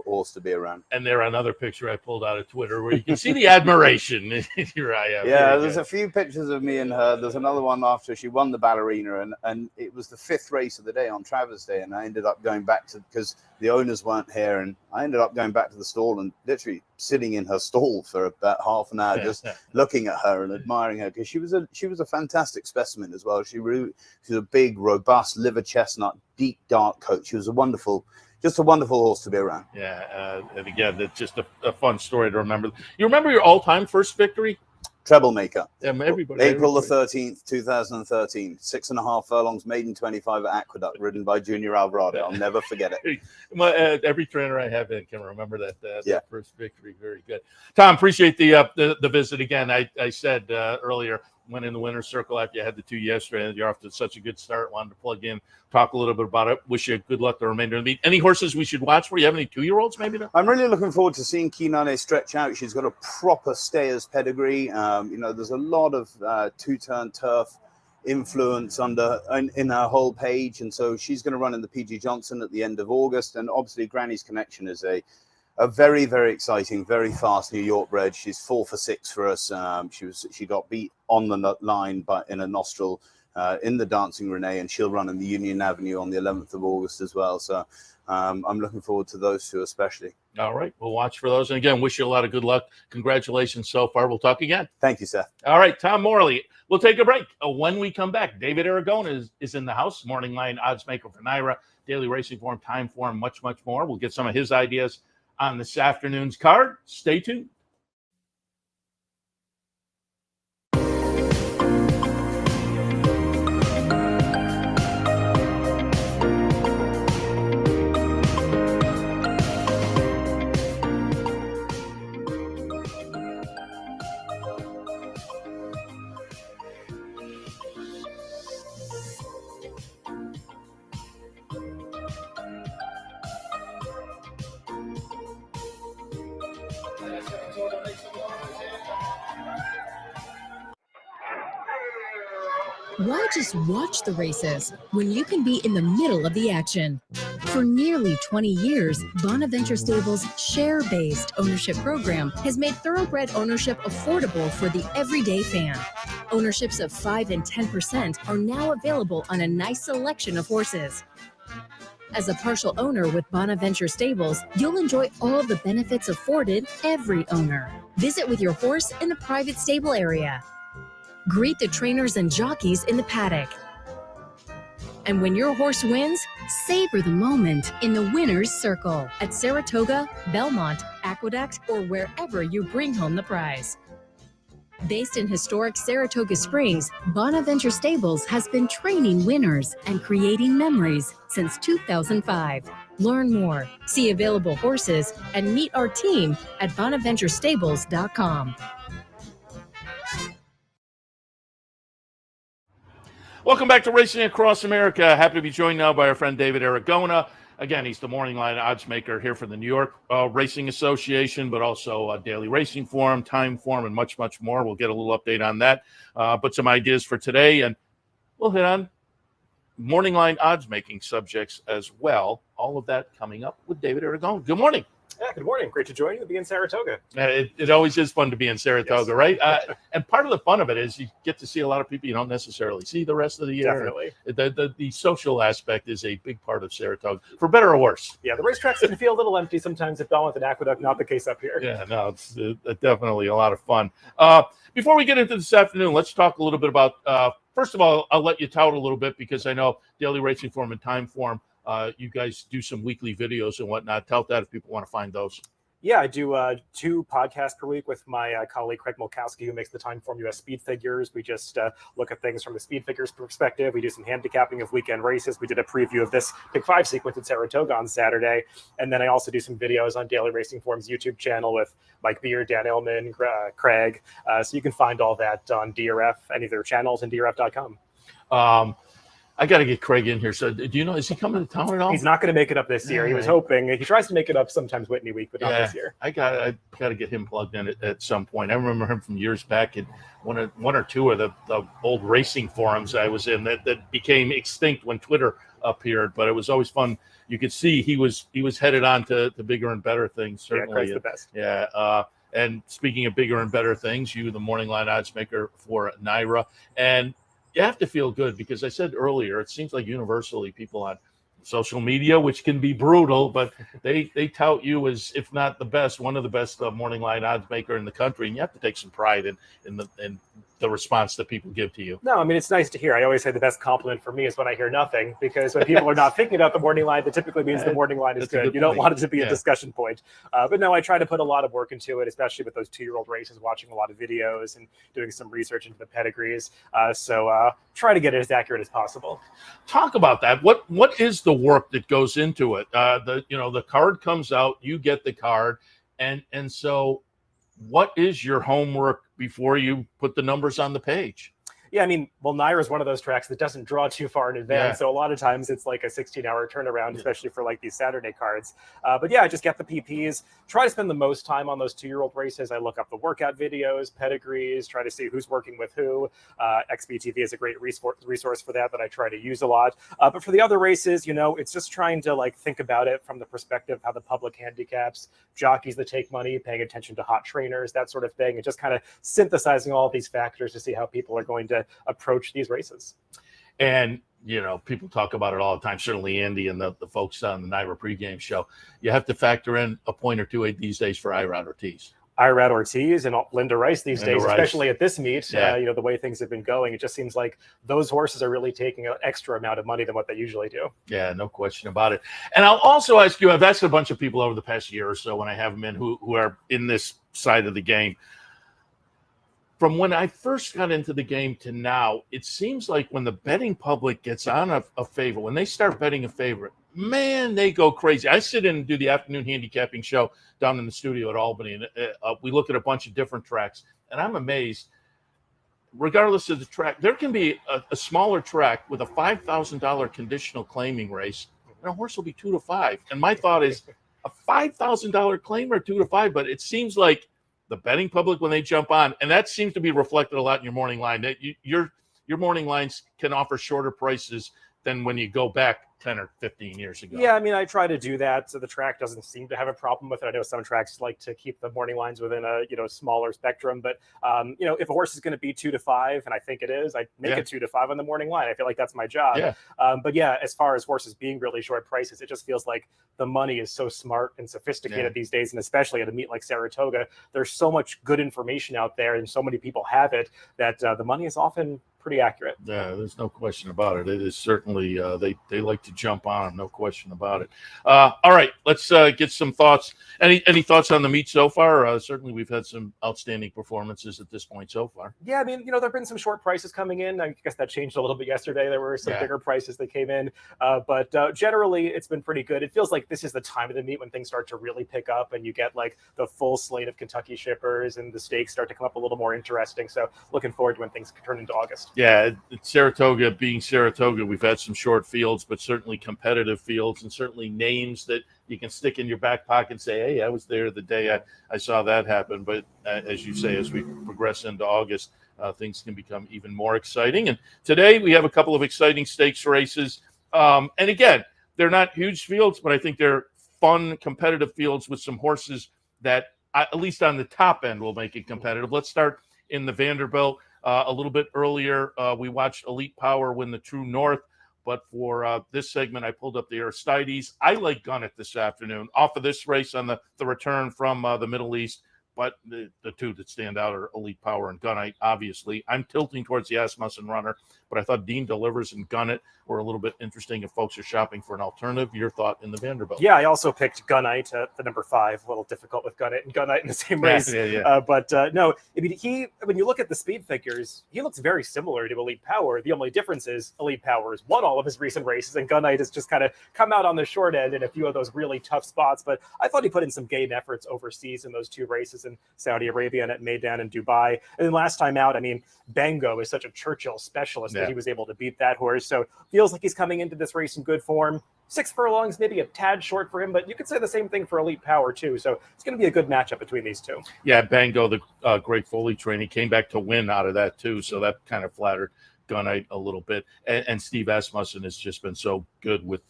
horse to be around. And there, another picture I pulled out of Twitter where you can see the admiration. Here I am. Yeah, there's a few pictures of me and her. There's another one after she won the Ballerina, and it was the 5th race of the day on Travers Day, and I ended up going back to, because the owners weren't here, and I ended up going back to the stall and literally sitting in her stall for about half an hour, just looking at her and admiring her, because she was a fantastic specimen as well. She was a big, robust, liver chestnut, deep dark coat. She was a wonderful horse to be around. Yeah, and again, it's just a fun story to remember. You remember your all-time first victory? Treble maker. Yeah, April the 13th, 2013. 6.5 furlongs, maiden 25 at Aqueduct, ridden by Junior Alvarado. I'll never forget it. Every trainer I have in can remember that first victory. Very good. Tom, appreciate the visit again. I said earlier, went in the winner's circle after you had the 2 yesterday, and you're off to such a good start. Wanted to plug in, talk a little bit about it. Wish you good luck the remainder of the meet. Any horses we should watch for? You have any 2-year-olds maybe? I'm really looking forward to seeing Kinane stretch out. She's got a proper stayer's pedigree. There's a lot of 2-turn turf influence in her whole page, and so she's going to run in the PG Johnson at the end of August. And obviously Granny's Connection is a very, very exciting, very fast New York bred. She's 4 for 6 for us. She got beat on the line in a nostril in the Dancing Renee, and she'll run in the Union Avenue on the 11th of August as well. So I'm looking forward to those two especially. All right, we'll watch for those. And again, wish you a lot of good luck. Congratulations so far. We'll talk again. Thank you, Seth. All right, Tom Morley. We'll take a break. When we come back, David Aragon is in the house. Morning line odds maker for NYRA, daily racing form, time form, much more. We'll get some of his ideas on this afternoon's card. Stay tuned. Why just watch the races when you can be in the middle of the action? For nearly 20 years, Bonaventure Stables' share-based ownership program has made thoroughbred ownership affordable for the everyday fan. Ownerships of 5 and 10% are now available on a nice selection of horses. As a partial owner with Bonaventure Stables, you'll enjoy all the benefits afforded every owner. Visit with your horse in the private stable area. Greet the trainers and jockeys in the paddock. And when your horse wins, savor the moment in the winner's circle at Saratoga, Belmont, Aqueduct, or wherever you bring home the prize. Based in historic Saratoga Springs, Bonaventure Stables has been training winners and creating memories since 2005. Learn more, see available horses, and meet our team at bonaventurestables.com. Welcome back to Racing Across America. Happy to be joined now by our friend David Aragona. Again, he's the morning line odds maker here for the New York Racing Association, but also daily racing form, time form, and much more. We'll get a little update on that, but some ideas for today, and we'll hit on morning line odds making subjects as well. All of that coming up with David Aragon. Good morning. Yeah, good morning. Great to join you to be in Saratoga. It always is fun to be in Saratoga, yes. Right? And part of the fun of it is you get to see a lot of people you don't necessarily see the rest of the year. Definitely. The social aspect is a big part of Saratoga, for better or worse. Yeah, the racetracks can feel a little empty sometimes at Belmont and Aqueduct. Not the case up here. Yeah, no, it's definitely a lot of fun. Before we get into this afternoon, let's talk a little bit about, first of all, I'll let you tout a little bit because I know daily racing form and time form, you guys do some weekly videos and whatnot. Tell that if people want to find those. Yeah, I do 2 podcasts per week with my colleague Craig Mulkowski, who makes the Time Form US Speed Figures. We just look at things from the speed figures perspective. We do some handicapping of weekend races. We did a preview of this Pick 5 sequence at Saratoga on Saturday. And then I also do some videos on Daily Racing Form's YouTube channel with Mike Beard, Dan Illman, Craig. So you can find all that on DRF, any of their channels, and DRF.com. I got to get Craig in here. So, do you know, is he coming to town at all? He's not going to make it up this year. He was hoping. He tries to make it up sometimes Whitney week, but not this year. I got to get him plugged in at some point. I remember him from years back in one or two of the old racing forums I was in that became extinct when Twitter appeared. But it was always fun. You could see he was headed on to bigger and better things. Certainly, Craig's the best. Yeah. And speaking of bigger and better things, you, the morning line odds maker for NYRA, and you have to feel good because I said earlier, it seems like universally people on social media, which can be brutal, but they tout you as, if not the best, one of the best morning line odds maker in the country, and you have to take some pride in the response that people give to you. No, I mean, it's nice to hear. I always say the best compliment for me is when I hear nothing, because when people are not thinking about the morning line, that typically means the morning line is good. You don't want it to be a discussion point. But no, I try to put a lot of work into it, especially with those 2-year-old races, watching a lot of videos and doing some research into the pedigrees. So try to get it as accurate as possible. Talk about that. What is the work that goes into it? The card comes out, you get the card, and so what is your homework before you put the numbers on the page? Yeah, I mean, well, NYRA is one of those tracks that doesn't draw too far in advance. Yeah. So a lot of times it's like a 16-hour turnaround, especially for like these Saturday cards. But yeah, I just get the PPs, try to spend the most time on those 2-year-old races. I look up the workout videos, pedigrees, try to see who's working with who. XBTV is a great resource for that I try to use a lot. But for the other races, it's just trying to like think about it from the perspective how the public handicaps, jockeys that take money, paying attention to hot trainers, that sort of thing, and just kind of synthesizing all of these factors to see how people are going to approach these races. And people talk about it all the time, certainly Andy and the folks on the NYRA pregame show. You have to factor in a point or two these days for Irad Ortiz. Irad Ortiz and Linda Rice these days, especially at this meet, the way things have been going, it just seems like those horses are really taking an extra amount of money than what they usually do. Yeah, no question about it. And I'll also ask you, I've asked a bunch of people over the past year or so when I have them in who are in this side of the game. From when I first got into the game to now, it seems like when the betting public gets on a favorite, when they start betting a favorite, man, they go crazy. I sit in and do the afternoon handicapping show down in the studio at Albany, and we look at a bunch of different tracks, and I'm amazed. Regardless of the track, there can be a smaller track with a $5,000 conditional claiming race, and a horse will be 2-5. And my thought is a $5,000 claimer 2-5, but it seems like the betting public, when they jump on, and that seems to be reflected a lot in your morning line, that your morning lines can offer shorter prices than when you go back 10 or 15 years ago. Yeah, I mean, I try to do that, so the track doesn't seem to have a problem with it. I know some tracks like to keep the morning lines within a smaller spectrum, but if a horse is going to be 2-5, and I think it is, I make it 2-5 on the morning line. I feel like that's my job. Yeah. But yeah, as far as horses being really short prices, it just feels like the money is so smart and sophisticated these days, and especially at a meet like Saratoga, there's so much good information out there, and so many people have it that the money is often pretty accurate. Yeah, there's no question about it. It is certainly they like to jump on them, no question about it. All right, let's get some thoughts. Any thoughts on the meet so far? Certainly, we've had some outstanding performances at this point so far. Yeah, I mean, there've been some short prices coming in. I guess that changed a little bit yesterday. There were some bigger prices that came in, but generally, it's been pretty good. It feels like this is the time of the meet when things start to really pick up, and you get like the full slate of Kentucky shippers, and the stakes start to come up a little more interesting. So, looking forward to when things turn into August. Yeah, Saratoga being Saratoga, we've had some short fields, but certainly competitive fields, and certainly names that you can stick in your back pocket and say, hey, I was there the day I saw that happen. But as you say, as we progress into August, things can become even more exciting. And today we have a couple of exciting stakes races. And again, they're not huge fields, but I think they're fun, competitive fields with some horses that, at least on the top end, will make it competitive. Let's start in the Vanderbilt. A little bit earlier, we watched Elite Power win the True North, but for this segment, I pulled up the Aristides. I like Gunnet this afternoon off of this race on the return from the Middle East, but the two that stand out are Elite Power and Gunnet, obviously. I'm tilting towards the Asmussen Runner, but I thought Dean Delivers and Gunnet were a little bit interesting if folks are shopping for an alternative. Your thought in the Vanderbilt? Yeah, I also picked Gunnet at the number 5. A little difficult with Gunnet and Gunnet in the same race. But no, I mean, when you look at the speed figures, he looks very similar to Elite Power. The only difference is Elite Power has won all of his recent races, and Gunnet has just kind of come out on the short end in a few of those really tough spots. But I thought he put in some game efforts overseas in those 2 races in Saudi Arabia and at Meydan and Dubai. And then last time out, I mean, Bango is such a Churchill specialist but he was able to beat that horse. So feels like he's coming into this race in good form. 6 furlongs, maybe a tad short for him, but you could say the same thing for Elite Power too. So it's going to be a good matchup between these two. Yeah, Bango, the great Foley train, he came back to win out of that too. So that kind of flattered Gunite a little bit. And Steve Asmussen has just been so good with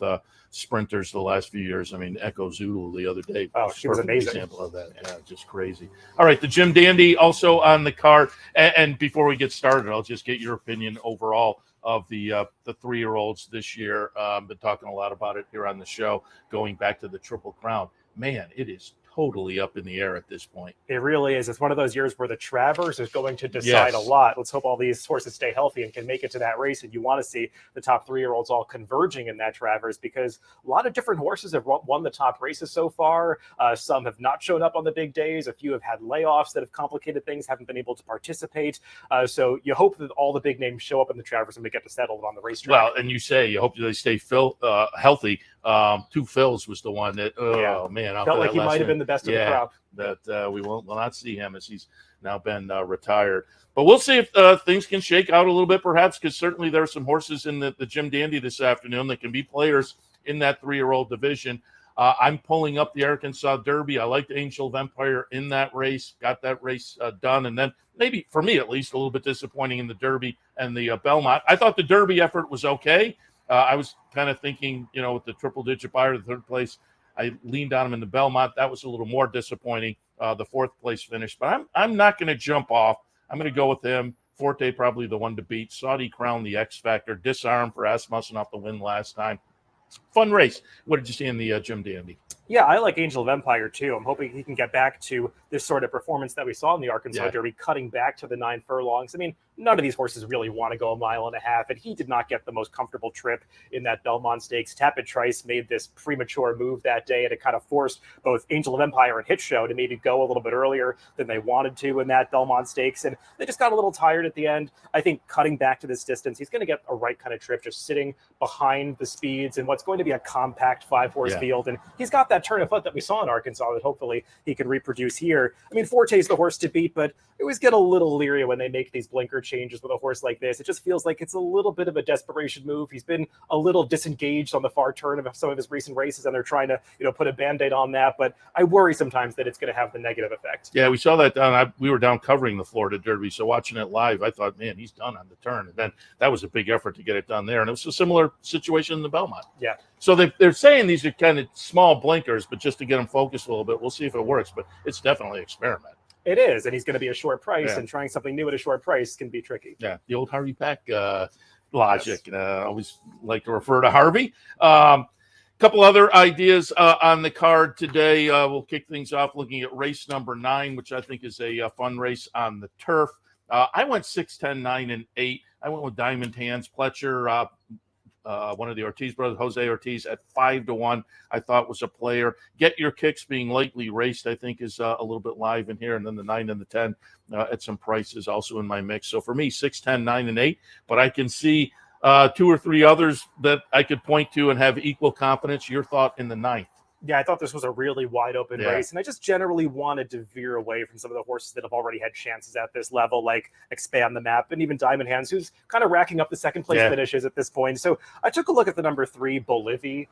sprinters the last few years. I mean, Echo Zoodle the other day. Oh, she was amazing. Example of that. Yeah, just crazy. All right, the Jim Dandy also on the card. And before we get started, I'll just get your opinion overall of the 3-year-olds this year. Been talking a lot about it here on the show, going back to the Triple Crown. Man, it is totally up in the air at this point. It really is. It's one of those years where the Travers is going to decide a lot. Let's hope all these horses stay healthy and can make it to that race. And you want to see the top 3-year-olds all converging in that Travers, because a lot of different horses have won the top races so far. Some have not shown up on the big days. A few have had layoffs that have complicated things, haven't been able to participate. So you hope that all the big names show up in the Travers and we get to settle it on the racetrack. Well, and you hope they stay healthy. 2 Phils was the one that, man. Felt like he might have been the best of the crop. That we will not see him, as he's now been retired. But we'll see if things can shake out a little bit, perhaps, because certainly there are some horses in the Jim Dandy this afternoon that can be players in that 3-year-old division. I'm pulling up the Arkansas Derby. I liked Angel of Empire in that race, got that race done. And then maybe, for me at least, a little bit disappointing in the Derby and the Belmont. I thought the Derby effort was okay. I was kind of thinking, with the triple-digit buyer, the 3rd place, I leaned on him in the Belmont. That was a little more disappointing, the 4th place finish. But I'm not going to jump off. I'm going to go with him. Forte probably the one to beat. Saudi Crown, the X Factor. Disarm for Asmussen off the win last time. Fun race. What did you see in the Jim Dandy? Yeah, I like Angel of Empire too. I'm hoping he can get back to this sort of performance that we saw in the Arkansas Derby, cutting back to the 9 furlongs. I mean, none of these horses really want to go 1.5 miles, and he did not get the most comfortable trip in that Belmont Stakes. Tapit Trice made this premature move that day, and it kind of forced both Angel of Empire and Hit Show to maybe go a little bit earlier than they wanted to in that Belmont Stakes, and they just got a little tired at the end. I think cutting back to this distance, he's going to get a right kind of trip, just sitting behind the speeds and what's going to be a compact 5-horse field, and he's got that turn of foot that we saw in Arkansas that hopefully he can reproduce here. I mean, Forte's the horse to beat, but I always get a little leery when they make these blinker changes with a horse like this. It just feels like it's a little bit of a desperation move. He's been a little disengaged on the far turn of some of his recent races, and they're trying to, put a Band-Aid on that. But I worry sometimes that it's going to have the negative effect. Yeah, we saw that down. We were down covering the Florida Derby, so watching it live, I thought, man, he's done on the turn. And then that was a big effort to get it done there. And it was a similar situation in the Belmont. Yeah. So they're saying these are kind of small blinkers, but just to get them focused a little bit. We'll see if it works, but it's definitely an experiment. It is, and he's going to be a short price, and trying something new at a short price can be tricky. Yeah, the old Harvey Peck logic. Yes. I always like to refer to Harvey. Couple other ideas on the card today. We'll kick things off looking at race number 9, which I think is a fun race on the turf. I went 6, 10, 9, and 8. I went with Diamond Hands. Pletcher, one of the Ortiz brothers, Jose Ortiz, at 5-1, I thought was a player. Get Your Kicks being lightly raced, I think, is a little bit live in here. And then the 9 and the 10 at some prices also in my mix. So for me, 6, 10, 9, and 8. But I can see 2 or 3 others that I could point to and have equal confidence. Your thought in the 9th? Yeah, I thought this was a really wide open race, and I just generally wanted to veer away from some of the horses that have already had chances at this level, like Expand the Map and even Diamond Hands, who's kind of racking up the second place finishes at this point. So I took a look at the number 3, Bolivia,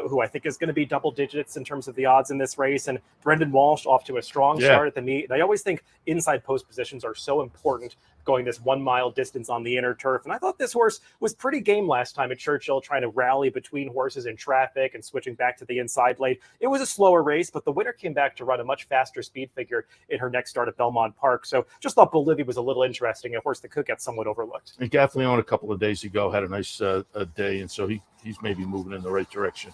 who I think is going to be double digits in terms of the odds in this race, and Brendan Walsh off to a strong start at the meet. And I always think inside post positions are so important, going this 1 mile distance on the inner turf. And I thought this horse was pretty game last time at Churchill, trying to rally between horses in traffic and switching back to the inside lane. It was a slower race, but the winner came back to run a much faster speed figure in her next start at Belmont Park. So just thought Bolivia was a little interesting, a horse that could get somewhat overlooked. He definitely owned a couple of days ago, had a nice day, and so he's maybe moving in the right direction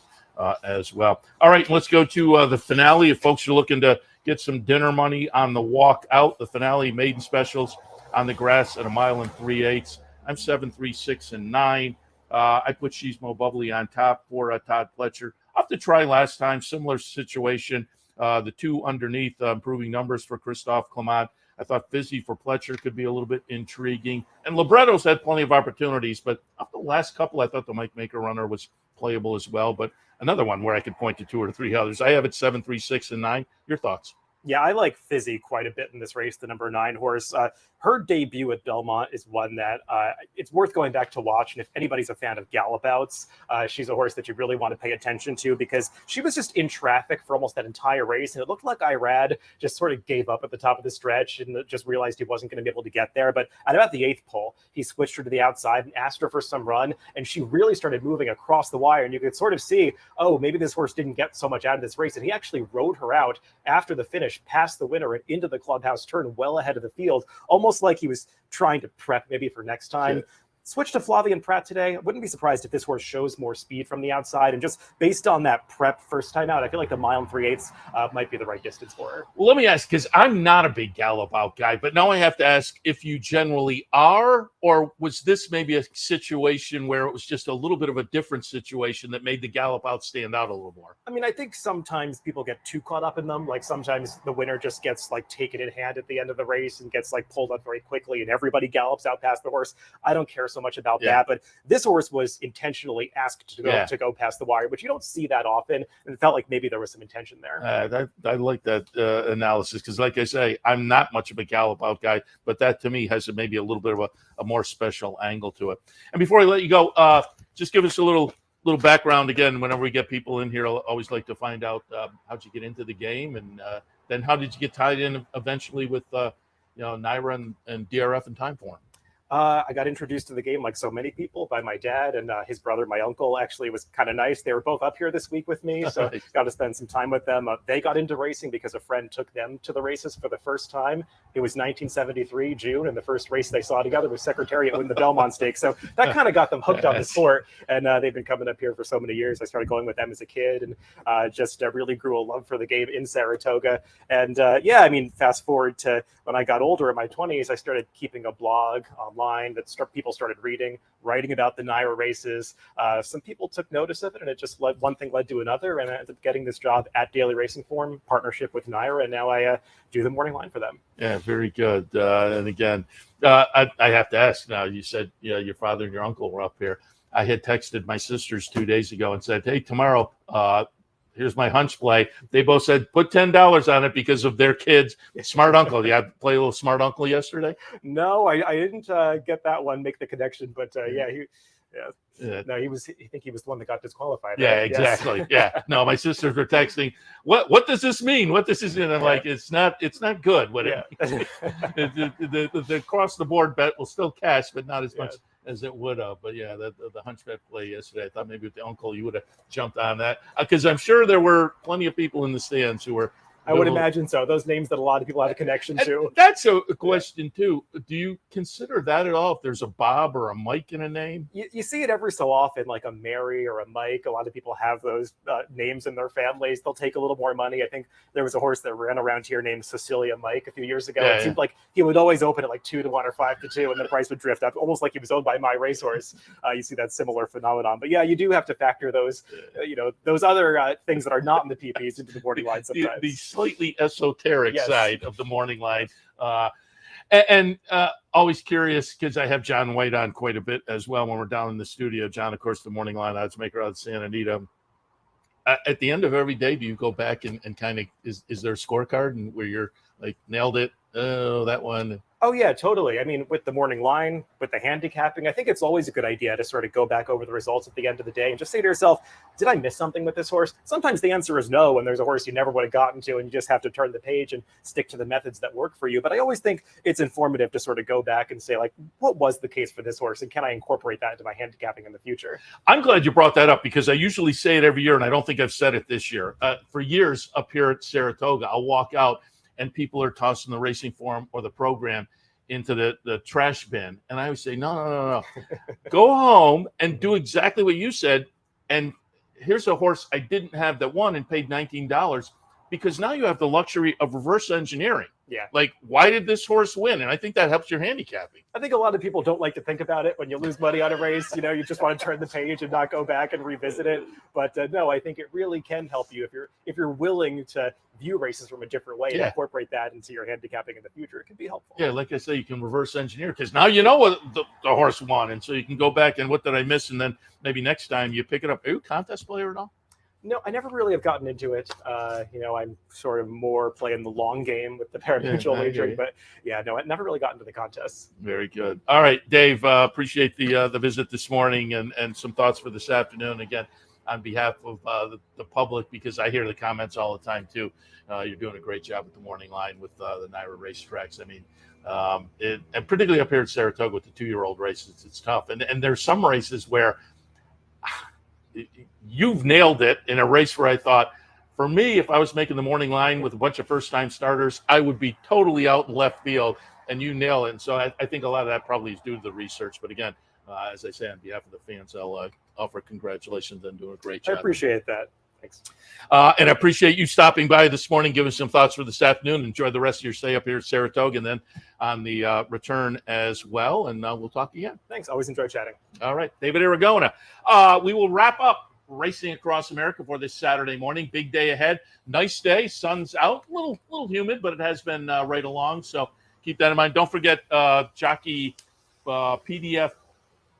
as well. All right, let's go to the finale. If folks are looking to get some dinner money on the walk out, the finale maiden specials on the grass at 1 mile and 3/8. I'm 7, 3, 6, and 9. I put She's Mo Bubbly on top for Todd Pletcher. Off the try last time, similar situation. The 2 underneath, improving numbers for Christophe Clement. I thought Fizzy for Pletcher could be a little bit intriguing. And Libretto's had plenty of opportunities, but off the last couple, I thought the Mike Maker runner was playable as well. But another one where I could point to 2 or 3 others. I have it 7, 3, 6, and 9. Your thoughts? Yeah, I like Fizzy quite a bit in this race, the number 9 horse. Her debut at Belmont is one that it's worth going back to watch. And if anybody's a fan of gallop outs, she's a horse that you really want to pay attention to because she was just in traffic for almost that entire race. And it looked like Irad just sort of gave up at the top of the stretch and just realized he wasn't going to be able to get there. But at about the 8th pole, he switched her to the outside and asked her for some run. And she really started moving across the wire. And you could sort of see, oh, maybe this horse didn't get so much out of this race. And he actually rode her out after the finish, past the winner and into the clubhouse turn well ahead of the field, almost like he was trying to prep maybe for next time. Sure. Switch to Flavian Pratt today. I wouldn't be surprised if this horse shows more speed from the outside. And just based on that prep first time out, I feel like the 1 3/8 might be the right distance for her. Well, let me ask, because I'm not a big gallop out guy, but now I have to ask if you generally are, or was this maybe a situation where it was just a little bit of a different situation that made the gallop out stand out a little more? I mean, I think sometimes people get too caught up in them. Like sometimes the winner just gets like taken in hand at the end of the race and gets like pulled up very quickly and everybody gallops out past the horse. I don't care so much about that, but this horse was intentionally asked to go past the wire, but you don't see that often, and it felt like maybe there was some intention there. I like that analysis because, like I say, I'm not much of a gallop out guy, but that to me has maybe a little bit of a more special angle to it. And before I let you go, just give us a little background again. Whenever we get people in here, I always like to find out how'd you get into the game, and then how did you get tied in eventually with NYRA and DRF and Timeform? I got introduced to the game, like so many people, by my dad and his brother. My uncle actually was kind of nice. They were both up here this week with me, so got to spend some time with them. They got into racing because a friend took them to the races for the first time. It was 1973, June, and the first race they saw together was Secretariat winning the Belmont Stakes. So that kind of got them hooked on the sport, and they've been coming up here for so many years. I started going with them as a kid and just really grew a love for the game in Saratoga. And I mean, fast forward to when I got older in my 20s, I started keeping a blog online that people started writing about the NYRA races. Some people took notice of it, and it just one thing led to another, and I ended up getting this job at Daily Racing Form, partnership with NYRA, and now I do the morning line for them. Yeah, very good. And again, I have to ask now, you said your father and your uncle were up here. I had texted my sisters 2 days ago and said, hey, tomorrow, here's my hunch play. They both said, put $10 on it because of their kids. Smart Uncle. You play a little Smart Uncle yesterday? No, I didn't get that one, make the connection. But no, he think he was the one that got disqualified. Yeah, right? exactly. Yes. Yeah. No, my sisters were texting, what does this mean? What does this mean? I'm like, it's not good. What the across the board bet will still cash, but not as much as it would have. But the hunchback play yesterday, I thought maybe with the uncle you would have jumped on that, because I'm sure there were plenty of people in the stands who were. I would imagine so. Those names that a lot of people have a connection to. That's a question too. Do you consider that at all? If there's a Bob or a Mike in a name, you see it every so often, like a Mary or a Mike. A lot of people have those names in their families. They'll take a little more money. I think there was a horse that ran around here named Cecilia Mike a few years ago. It seemed like he would always open at like 2-1 or 5-2, and the price would drift up, almost like he was owned by My Racehorse. You see that similar phenomenon. But you do have to factor those, those other things that are not in the PPs into the morning line sometimes. The slightly esoteric side of the morning line. And always curious, because I have John White on quite a bit as well when we're down in the studio. John, of course, the morning line odds maker out of Santa Anita. At the end of every day, do you go back and kind of, is there a scorecard and where you're like, nailed it? Oh, that one. Oh, yeah, totally. I mean, with the morning line, with the handicapping, I think it's always a good idea to sort of go back over the results at the end of the day and just say to yourself, did I miss something with this horse? Sometimes the answer is no, and there's a horse you never would have gotten to, and you just have to turn the page and stick to the methods that work for you. But I always think it's informative to sort of go back and say, like, what was the case for this horse, and can I incorporate that into my handicapping in the future? I'm glad you brought that up, because I usually say it every year, and I don't think I've said it this year. For years up here at Saratoga, I'll walk out, and people are tossing the racing form or the program into the trash bin. And I would say, no. Go home and do exactly what you said. And here's a horse I didn't have that won and paid $19, because now you have the luxury of reverse engineering. Yeah. Like, why did this horse win? And I think that helps your handicapping. I think a lot of people don't like to think about it when you lose money on a race. You just want to turn the page and not go back and revisit it. But no, I think it really can help you if you're willing to view races from a different way and incorporate that into your handicapping in the future. It can be helpful. Yeah, like I say, you can reverse engineer, because now you know what the horse won, and so you can go back and what did I miss, and then maybe next time you pick it up. Are you a contest player at all? No, I never really have gotten into it. I'm sort of more playing the long game with the pari-mutuel wagering, but no, I never really got into the contests. Very good. All right, Dave, appreciate the visit this morning and some thoughts for this afternoon. Again, on behalf of the public, because I hear the comments all the time too. You're doing a great job with the morning line with the NYRA racetracks. I mean, and particularly up here at Saratoga with the 2-year-old races, it's tough. And there's some races where you've nailed it in a race where I thought, for me, if I was making the morning line with a bunch of first-time starters, I would be totally out in left field, and you nail it. And so I think a lot of that probably is due to the research. But again, as I say, on behalf of the fans, I'll offer congratulations and doing a great job. I appreciate that. Thanks. And I appreciate you stopping by this morning, giving some thoughts for this afternoon. Enjoy the rest of your stay up here at Saratoga and then on the return as well. And we'll talk again. Thanks. Always enjoy chatting. All right. David Aragona. We will wrap up Racing Across America for this Saturday morning. Big day ahead. Nice day. Sun's out. A little humid, but it has been right along. So keep that in mind. Don't forget Jockey PDF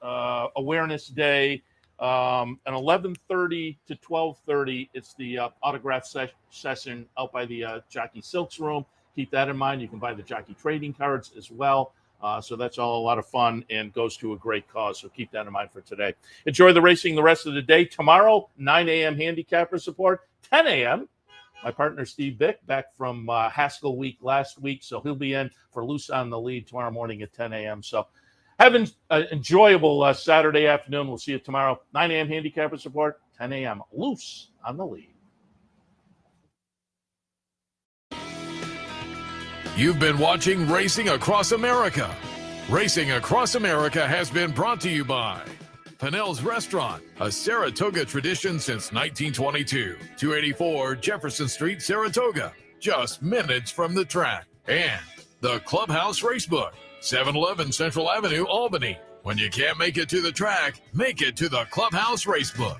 Awareness Day. At 11:30 to 12:30, it's the autograph session out by the Jockey Silks room. Keep that in mind. You can buy the Jockey trading cards as well. So that's all a lot of fun and goes to a great cause. So keep that in mind for today. Enjoy the racing the rest of the day. Tomorrow, 9 a.m. handicapper support, 10 a.m. My partner Steve Bick back from Haskell Week last week. So he'll be in for Loose on the Lead tomorrow morning at 10 a.m. So have an enjoyable Saturday afternoon. We'll see you tomorrow. 9 a.m. handicapper support, 10 a.m. Loose on the Lead. You've been watching Racing Across America. Racing Across America has been brought to you by Pinnell's Restaurant, a Saratoga tradition since 1922. 284 Jefferson Street, Saratoga, just minutes from the track. And the Clubhouse Racebook, 711 Central Avenue, Albany. When you can't make it to the track, make it to the Clubhouse Racebook.